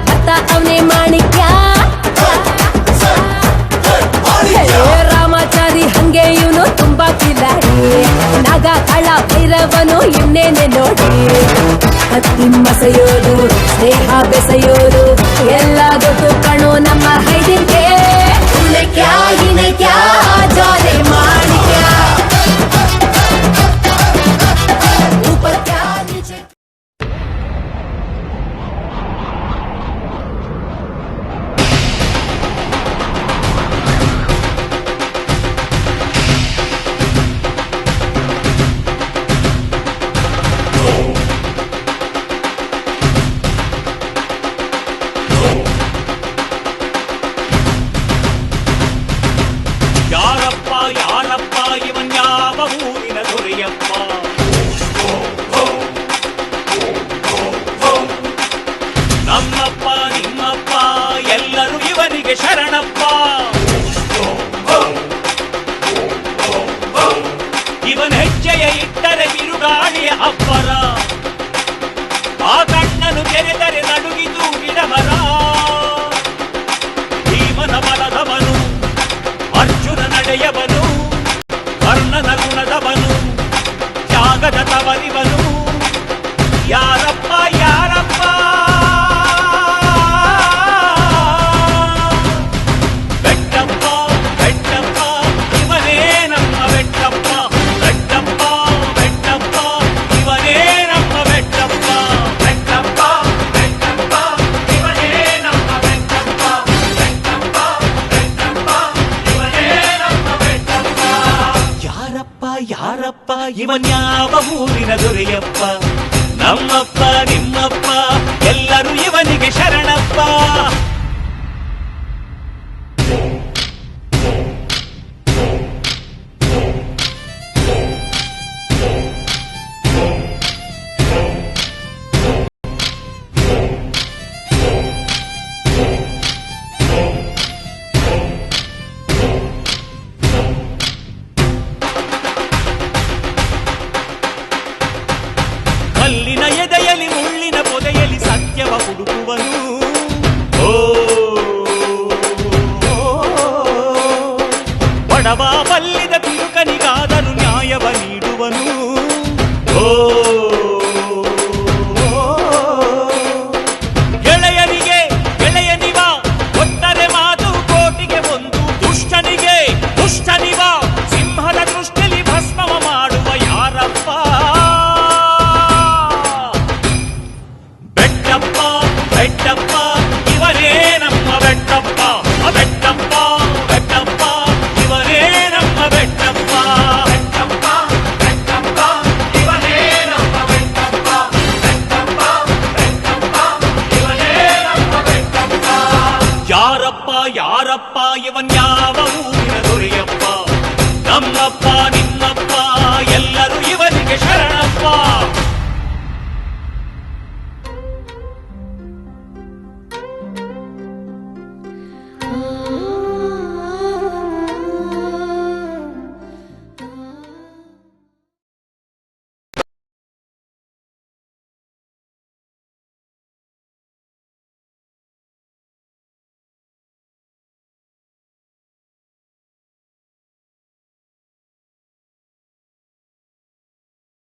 ಭತ್ತ ಅವನೇ ಮಾಣಿಕ್ಯ. ರಾಮಾಚಾರಿ ಹಂಗೆ ಇವನು ತುಂಬಾ ಕಿಲಾಡಿ. ನಾಗ ಕಳ ಭೈರವನು ಇನ್ನೇನೆ ನೋಡಿ. ಹತ್ತಿ ಮಸೆಯೋದು ಸ್ನೇಹ ಬೆಸೆಯೋದು ಎಲ್ಲ ಗೊತ್ತು ಕಣೋ ನಮ್ಮ ಹೈದಿನ್ಗೆ. ಕ್ಯಾ ಇನೆ ಕ್ಯಾ ಜಾಲೆ ಮಾಣಿಕ್ಯ. ನಮ್ಮಪ್ಪ ನಿಮ್ಮಪ್ಪ ಎಲ್ಲರೂ ಇವನಿಗೆ ಶರಣಪ್ಪ. ಇವನ ಹೆಜ್ಜೆಯ ಇಟ್ಟರೆ ಬಿರುಗಾಳಿಯ ಅಬ್ಬರ. ಆ ಕಣ್ಣನು ತೆರೆದರೆ ನಡುಗಿದು ಗಿಡಮರ. ಭೀಮನ ಬಲದವನು, ಅರ್ಜುನ ನಡೆಯವನು, ಕರ್ಣನ ಗುಣದವನು, ತ್ಯಾಗದ ತವರಿವನು. ಯಾರಪ್ಪ ಯಾರಪ್ಪ ಬೆಟ್ಟಪ್ಪ ಬೆಟ್ಟಪ್ಪ ಇವನೇ ನಮ್ಮ ಬೆಟ್ಟಪ್ಪ. ಬೆಟ್ಟಪ್ಪ ಬೆಟ್ಟಪ್ಪ ಇವನೇ ನಮ್ಮ ಬೆಟ್ಟಪ್ಪ. ಬೆಟ್ಟಪ್ಪ ಬೆಟ್ಟಪ್ಪ ಇವನೇ ನಮ್ಮ ಬೆಟ್ಟಪ್ಪ. ಬೆಟ್ಟಪ್ಪ ಬೆಟ್ಟಪ್ಪ ಇವನೇ ನಮ್ಮ ಬೆಟ್ಟಪ್ಪ. ಯಾರಪ್ಪ ಯಾರಪ್ಪ ಇವನ್ಯಾವ ಊರಿನ ದೊರೆಯಪ್ಪ. ನಮ್ಮಪ್ಪ ನಿಮ್ಮಪ್ಪ ಎಲ್ಲರೂ ಇವನಿಗೆ ಶರಣಪ್ಪ. ಕಲ್ಲಿನ ಎದೆಯಲ್ಲಿ ಮುಳ್ಳಿನ ಪೊದೆಯಲ್ಲಿ ಸತ್ಯವ ಹುಡುಕುವನು.